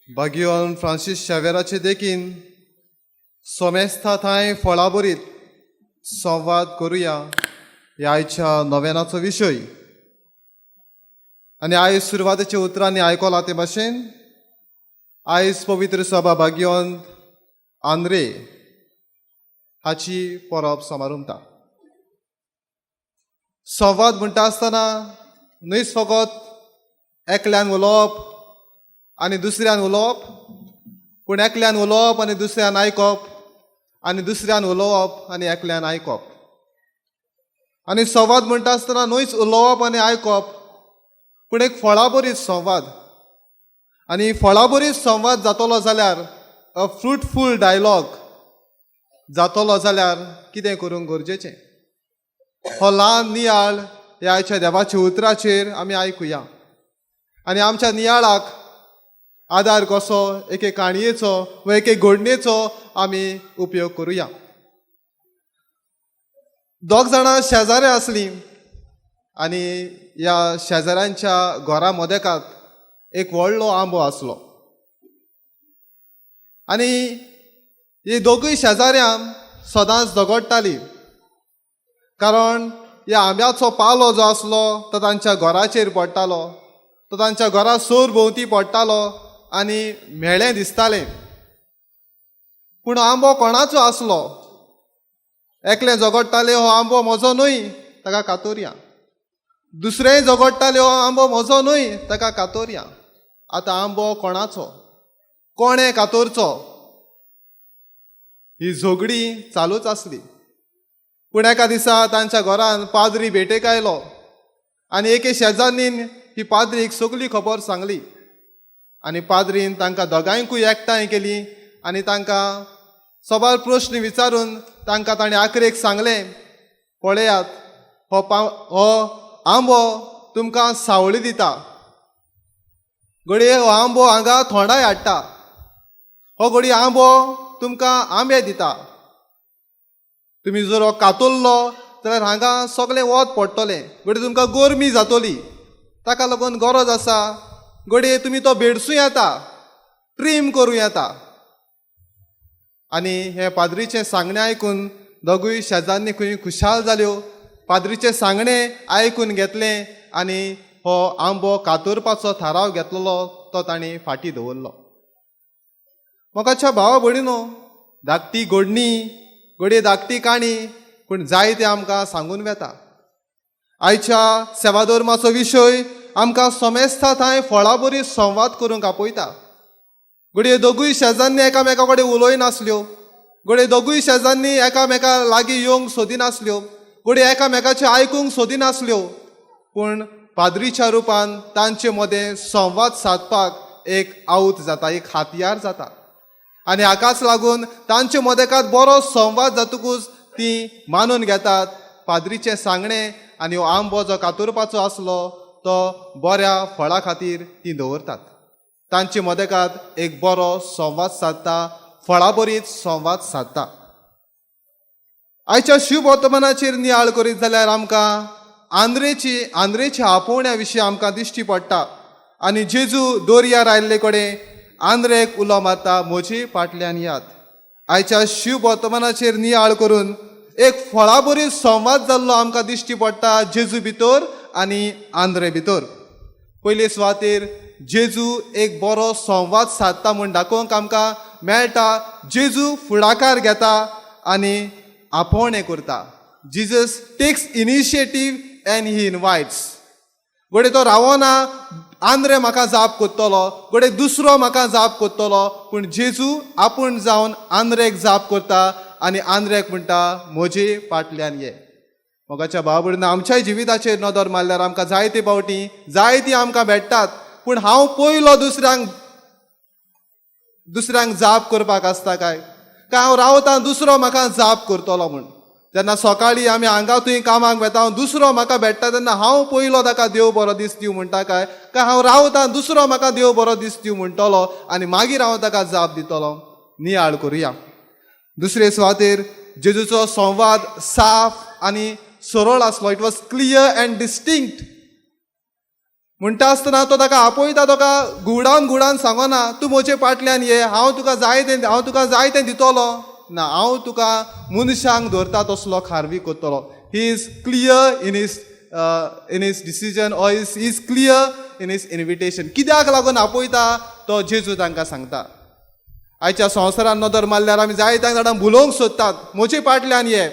बागियोन Francis शावेराचे देखीन सोमेस्ता थंय फळां बरीत संवाद करुया ह्या आयच्या नव्यानाचो विशय. आनी आयज सुरवातेच्या उतरांनी आयकला ते भाशेन आयज पवित्र सभा बागियोन आंद्रे हाची परब समारंभता. संवाद म्हणटा आसतना न्हयच फकत एकल्यान उलोवप आनी दुसऱ्यान उलोवप, पूण एकल्यान उलोवप आनी दुसऱ्यान आयकप, आनी दुसऱ्यान उलोवप आनी एकल्यान आयकप. आनी संवाद म्हणटा आसतना न्हयच उलोवप आनी आयकप, पूण एक फळाबरीत संवाद. आनी फळाबरीत संवाद जातलो जाल्यार अ फ्रुटफूल डायलॉग जातलो जाल्यार कितें करूंक गरजेचें. हो ल्हान नियाळ ह्या आयच्या देवाच्या उतराचेर आमी आयकुया आनी आमच्या नियाळाक आदार कसो एके काणयेचो वा एके घडणेचो आमी उपयोग करुया. दोग जाणां शेजारी आसलीं आनी ह्या शेजाऱ्यांच्या घरा मदेकात एक व्हडलो आंबो आसलो. आनी ही दोगूय शेजाऱ्यां सदांच झगडटालीं, कारण ह्या आंब्याचो पालो जो आसलो तो तांच्या घराचेर पडटालो, तो तांच्या घरा सोर भोंवती पडटालो आनी म्हेळें दिसतालें. पूण आंबो कोणाचो आसलो? एकले झगडटाले हो आंबो म्हजो न्हय, ताका कातोरया. दुसरेय झगडटाले हो आंबो म्हजो न्हय, ताका कातोरया. आतां आंबो कोणाचो? कोणें कातोरचो? ही झगडी चालूच आसली. पूण एका दिसा तांच्या घरान पाद्री भेटेक आयलो आनी एके शेजान्नीन ही पाद्रीक सगळी खबर सांगली. आनी पाद्रीन तांकां दोगांयकूय एकठांय केली आनी तांकां सवाल प्रश्न विचारून तांकां ताणें आखरेक सांगलें, पळयात, हो आंबो तुमकां सावळी दिता, घडये हो आंबो हांगा थोंडाय हाडटा, हो घडये आंबो तुमकां आंबे दिता. तुमी जर हो कातरलो जाल्यार हांगा सगळें वत पडटलें, घडये तुमकां गरमी जातली, ताका लागून गरज आसा घडये तुमी तो भेडसूं येता, ट्रीम करूं येता. आनी हें पाद्रीचें सांगणें आयकून दोगूय शेजान्नी खंय खुशाल जाल्यो. पाद्रीचें सांगणें आयकून घेतलें आनी हो आंबो कातरपाचो थाराव घेतलेलो तो तांणी फाटीं दवरलो. मोगाच्या भावा भयणीनो, धाकटी घडणी, घडये धाकटी काणी, पूण जायते आमकां सांगून वेता. आयच्या सेवाधर्माचो विशय आमकां सोमेस्ता थंय फळाबरी संवाद करूंक आपयता. घडये दोगूय शेजान्नी एकामेका कडेन उलयनासल्यो, घडये दोगूय शेजान्नी एकामेका लागीं येवंक सोदिनासल्यो, घडये एकामेकाचें आयकूंक सोदिनासल्यो, पूण पाद्रीच्या रुपान तांचे मदें संवाद सादपाक एक आवत जाता, एक हातयार जाता. आनी हाकाच लागून तांचे मदेकात बरो संवाद जातकूच तीं मानून घेतात पाद्रीचें सांगणें आनी हो आंबो जो कातरपाचो आसलो तो बऱ्या फळा खातीर तीं दवरतात. तांचे मदेकात एक बरो संवाद सादता, फळाबरीत संवाद सादता. आयच्या शुभ वर्तमानाचेर नियाळ करीत जाल्यार आमकां आंद्रेच्या आपोवण्या विशीं आमकां दिश्टी पडटा. आनी जेजू दोरयार आयिल्ले कडेन आंद्रेक उलो मारता, म्हजे फाटल्यान यात. आयच्या शुभ वर्तमानाचेर नियाळ करून एक फळाबरीत संवाद जाल्लो आमकां दिश्टी पडटा जेजू भितर आनी आंद्रे भितर. पयले सुवातेर जेजू एक बरो संवाद सादता म्हूण दाखोवंक आमकां मेळटा. जेजू फुडाकार घेता आनी आपोवणें करता. Jesus takes initiative and he invites. घडये तो रावना आंद्रे म्हाका जाप कोत्तलो, घडये दुसरो म्हाका जाप कोत्तलो, पूण जेजू आपूण जावन आंद्रेक जाप करता आनी आंद्रेक म्हणटा, म्हजे फाटल्यान ये. मोगाच्या भावा भयणीनो, आमच्याय जिविताचेर नदर मारल्यार आमकां जायते फावटी जायतीं आमकां भेटतात, पूण हांव पयलो दुसऱ्यांक जाप करपाक आसता काय हांव रावतां दुसरो म्हाका जाप करतलो म्हूण. जेन्ना सकाळीं आमी हांगातूय कामाक वेता, दुसरो म्हाका भेटता तेन्ना हांव पयलो ताका देव बरो दीस दिवं म्हणटा काय हांव रावतां दुसरो म्हाका देव बरो दीस दिवं म्हणटलो आनी मागीर हांव ताका जाप दितलो. नियाळ करुया. दुसरे सुवातेर जेजूचो संवाद साफ आनी सरळ आसलो. It was clear and distinct. म्हणटा आसतना तो ताका आपयता, ताका गुडावन सांगना तूं म्हजे फाटल्यान ये, हांव तुका जाय तें दितलो ना, हांव तुका मनशांक धरता तसलो खारवी करतलो. He is clear in his decision or is clear in his invitation. कित्याक लागून आपयता तो जेजू तांकां सांगता. आयच्या संवसारान नदर मारल्यार आमी जायत्या जाणांक भुलोवंक सोदतात, म्हजे फाटल्यान ये,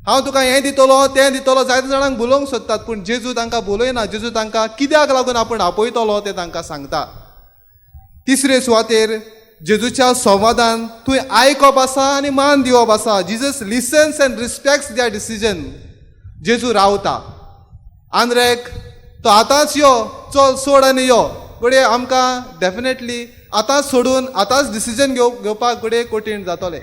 हांव तुका हें दितलो तें दितलो, जायत्या जाणांक भुलोवंक सोदतात. पूण जेजू तांकां भुलयना. जेजू तांकां कित्याक लागून आपूण आपयतलो तें तांकां सांगता. तिसरे सुवातेर जेजूच्या संवादान थंय आयकप आसा आनी मान दिवप आसा. Jesus listens and respects their decision. जेजू रावता. आंद्रेक तो आतांच यो, चल सोड आनी यो. घडये आमकां डेफिनेटली आतांच सोडून आतांच डिसिजन घेवपाक घडये कठीण जातलें.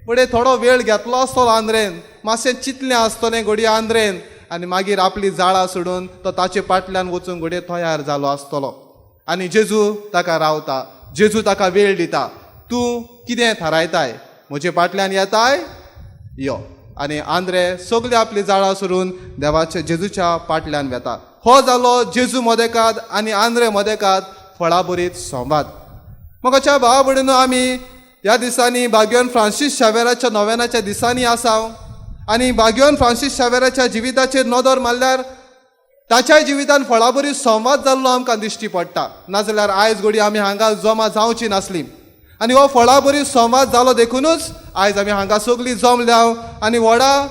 घडये थोडो वेळ घेतलो आसतलो आंद्रेन, मातशें चिंतलें आसतलें घडये आंद्रेन, आनी मागीर आपली जाळां सोडून तो ताचे फाटल्यान वचून घडये तयार जालो आसतलो. आनी जेजू ताका रावता. जेजू ताका वेळ दिता. तूं कितें थारायताय, म्हजे फाटल्यान येताय, यो. आनी आंद्रे सगळी आपली जाळां सोडून देवाच्या जेजूच्या फाटल्यान वेता. हो जालो जेजू मदेकात आनी आंद्रे मदेकात फळाबरीत संवाद. मोगाच्या भावा भयणीनो, आमी ह्या दिसांनी भाग्यवान फ्रांसीस शावेराच्या नोवेनाच्या दिसांनी आसाव. आनी भाग्यवान फ्रांसीस शावेराच्या जिविताचेर नदर मारल्यार ताच्या जिवितान फळाबरी संवाद जाल्लो आमकां दिश्टी पडटा. नाजाल्यार आयज घडी आमी हांगा जमा जावची नासली. आनी हो फळाबरी संवाद जालो देखूनच आयज आमी हांगा सगळीं जमल्याव आनी व्हडा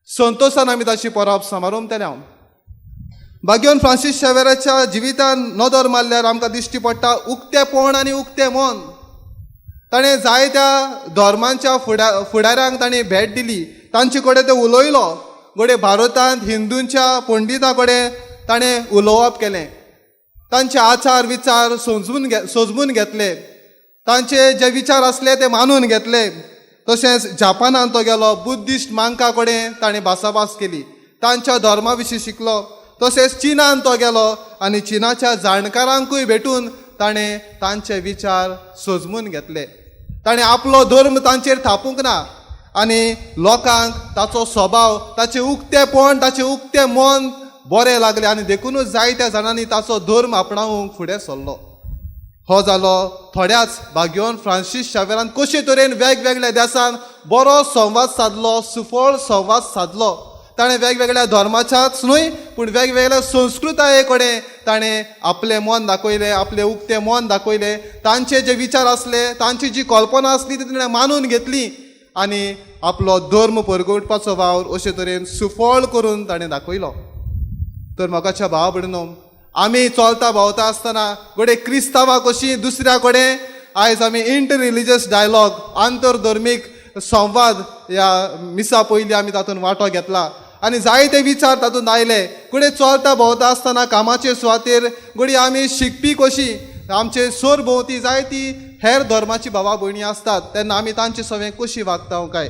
संतोशान आमी ताची परब समारंभतल्या. भाग्यवान फ्रांसीस शावेराच्या जिवितान नदर मारल्यार आमकां दिश्टी पडटा उक्तेपण आनी उक्तें मन. ताणें जायत्या धर्मांच्या फुडाऱ्यांक ताणें भेट दिली, तांचे कडेन ते उलयलो. घडये भारतांत हिंदूंच्या पंडितां कडेन ताणें उलोवप केलें. तांचे आचार विचार समजून घेतले. तांचे जे विचार आसले ते मानून घेतले. तशेंच जापानांत तो गेलो, बुद्धिस्ट मांकां कडेन ताणें भासाभास केली, तांच्या धर्मा विशीं शिकलो. तशेंच चीनांत तो गेलो आनी चीनाच्या जाणकारांकूय भेटून ताणें तांचे विचार समजून घेतले. ताणें आपलो धर्म तांचेर थापूंक ना आनी लोकांक ताचो स्वभाव, ताचें उक्तेपण, ताचें उक्तें मन बरें लागलें आनी देखूनच जायत्या जाणांनी ताचो धर्म आपणावंक फुडें सरलो. हो जालो थोड्याच भाग्यवान फ्रांसीस शावेरान कशे तरेन वेगवेगळ्या देशांत बरो संवाद सादलो, सुफळ संवाद सादलो. ताणें वेगवेगळ्या धर्माच्याच न्हय पूण वेगवेगळ्या संस्कृताये कडेन ताणें आपलें मन दाखयलें, आपलें उक्तें मन दाखयलें. तांचे जे विचार आसले, तांची जी कल्पना आसली ती ताणें मानून घेतली आनी आपलो धर्म परगटपाचो वावर अशे तरेन सुफळ करून ताणें दाखयलो. तर म्हाकाच्या भावा भयणीनो, आमी चलता भोंवता आसतना घडये क्रिस्तांवां कशीं दुसऱ्या कडेन आयज आमी इंटर रिलिजियस डायलॉग, आंतरधर्मीक संवाद ह्या मिसा पयलीं आमी तातूंत वांटो घेतला आनी जायते विचार तातूंत आयले. घडये चलता भोंवता आसतना कामाचे सुवातेर घडये आमी शिकपी कशीं, आमचे सोर भोंवती जायती हेर धर्माची भावा भयणी आसतात, तेन्ना आमी तांचे सवें कशीं वागता काय.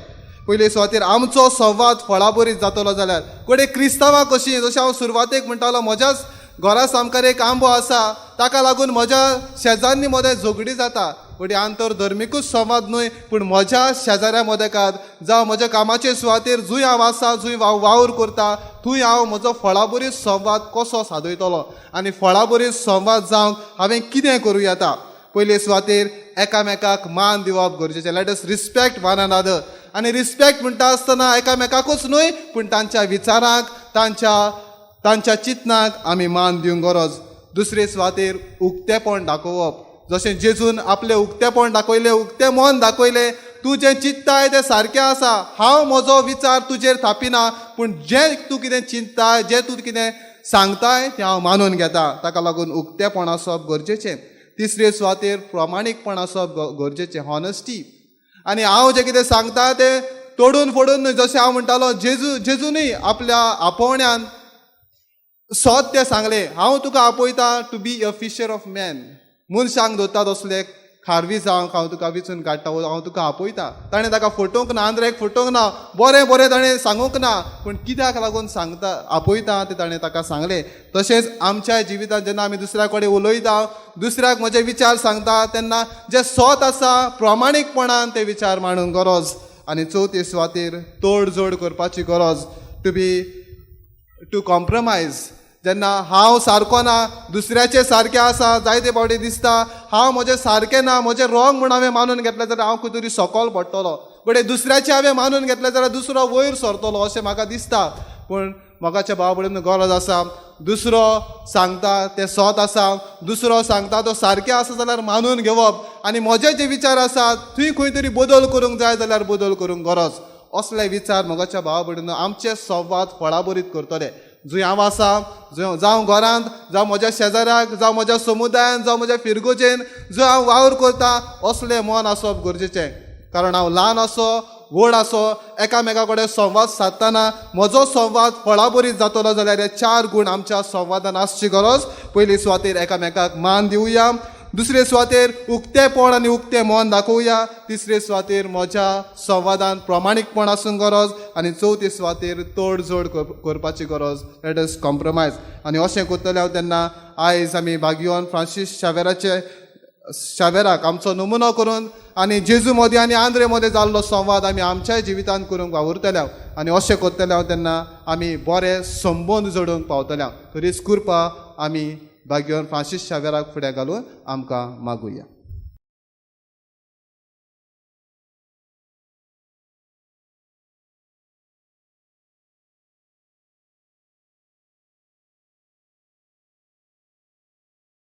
पयले सुवातेर आमचो संवाद फळाबरीत जातलो जाल्यार घडये क्रिस्तांवां कशीं, जशें हांव सुरवातेक म्हणटालो, म्हज्याच घरा सामकार एक आंबो आसा, ताका लागून म्हज्या शेजान्नी मदें झगडी जाता. घडये आंतरधर्मीकूच संवाद न्हय पूण म्हज्या शेजाऱ्या मदेकात जावं म्हज्या कामाचे सुवातेर जूंय हांव आसा, जूंय वावर करता, थंय हांव म्हजो फळाबरीत संवाद कसो सादयतलो आनी फळाबरीत संवाद जावंक हांवें कितें करूं येता. पयले सुवातेर एकामेकाक मान दिवप गरजेचें. Let us respect one another. आनी रिस्पेक्ट म्हणटा आसतना एकामेकाकूच न्हय पूण तांच्या विचारांक, तांच्या चिंतनाक आमी मान दिवंक गरज. दुसरे सुवातेर उक्तेपण दाखोवप. जशें जेजून आपलें उक्तेपण दाखयलें, उक्तें मन दाखयलें. तूं जें चिंत्ताय तें सारकें आसा, हांव म्हजो विचार तुजेर थापिना, पूण जें तूं कितें चिंत्ताय, जें तूं कितें सांगताय तें हांव मानून घेता. ताका लागून उक्तेपण आसप गरजेचें. तिसरे सुवातेर प्रमाणीकपण आसप गरजेचें, हॉनेस्टी. आनी हांव जें कितें सांगता तें तोडून फोडून न्हय. जशें हांव म्हणटालो, जेजूनय आपल्या आपोवण्यान सत्य सांगलें, हांव तुका आपयता to be a fisher of man. मनशांक धरता तसले खारवी जावंक हांव तुका विचून काडटा, हांव तुका आपयता. ताणें ताका फटोवंक ना, आंद्रेक फटोवंक ना, बरें ताणें सांगूंक ना, पूण कित्याक लागून सांगता, आपयता तें ताणें ताका सांगलें. तशेंच आमच्या जिवितांत जेन्ना आमी दुसऱ्या कडेन उलयता, दुसऱ्याक म्हजे विचार सांगता, तेन्ना जे सत आसा प्रमाणीकपणान ते विचार मांडूंक गरज. आनी चवथे सुवातेर तोड जोड करपाची गरज. To compromise. जेन्ना हांव सारको ना दुसऱ्याचे सारकें आसा जायते फावटी दिसता हांव म्हजें सारकें ना म्हजें रॉंग म्हूण हांवें मानून घेतलें जाल्यार हांव खंय तरी सकयल पडटलो बट दुसऱ्याचें हांवें मानून घेतलें जाल्यार दुसरो वयर सरतलो अशें म्हाका दिसता. पूण मोगाच्या भावा भयणींनो गरज आसा दुसरो सांगता तें सत आसा दुसरो सांगता तो सारकें आसा जाल्यार मानून घेवप आनी म्हजे जे विचार आसात थंय खंय तरी बदल करूंक जाय जाल्यार बदल करूंक गरज. असले विचार मोगाच्या भावा भयणींनो आमचे संवाद फळाबरीत करतले. जंय हांव आसा जावं घरांत जावं म्हज्या शेजाऱ्याक जावं म्हज्या समुदायान जावं म्हज्या फिरगोचेन जंय हांव वावर करता असलें मन आसप गरजेचें. कारण हांव ल्हान आसो व्हड आसो एकामेका कडेन संवाद सादतना म्हजो संवाद फळाबरीत जातलो जाल्यार हे 4 गूण आमच्या संवादान आसची गरज. पयली सुवातेर एकामेकाक मान दिवया, दुसरे सुवातेर उक्तेपण आनी उक्तें मन दाखोवया, तिसरे सुवातेर म्हज्या संवादान प्रामाणीकपण आसूंक गरज आनी चवथी सुवातेर तोडजोड करपाची गरज. Let us compromise. आनी अशें करतले हांव तेन्ना आयज आमी भाग्यवान फ्रांसीस शावेराक आमचो नमुनो करून आनी जेजू मदीं आनी आंद्रे मदीं जाल्लो संवाद आमी आमच्याय जिवितांत करूंक वावुरतले हांव. आनी अशें करतले हांव तेन्ना आमी बरे संबंद जोडूंक पावतले हांव. खरीच कृपा आमी भाग्यवान फ्रांसीस शावेराक फुडें घालून आमकां मागुया.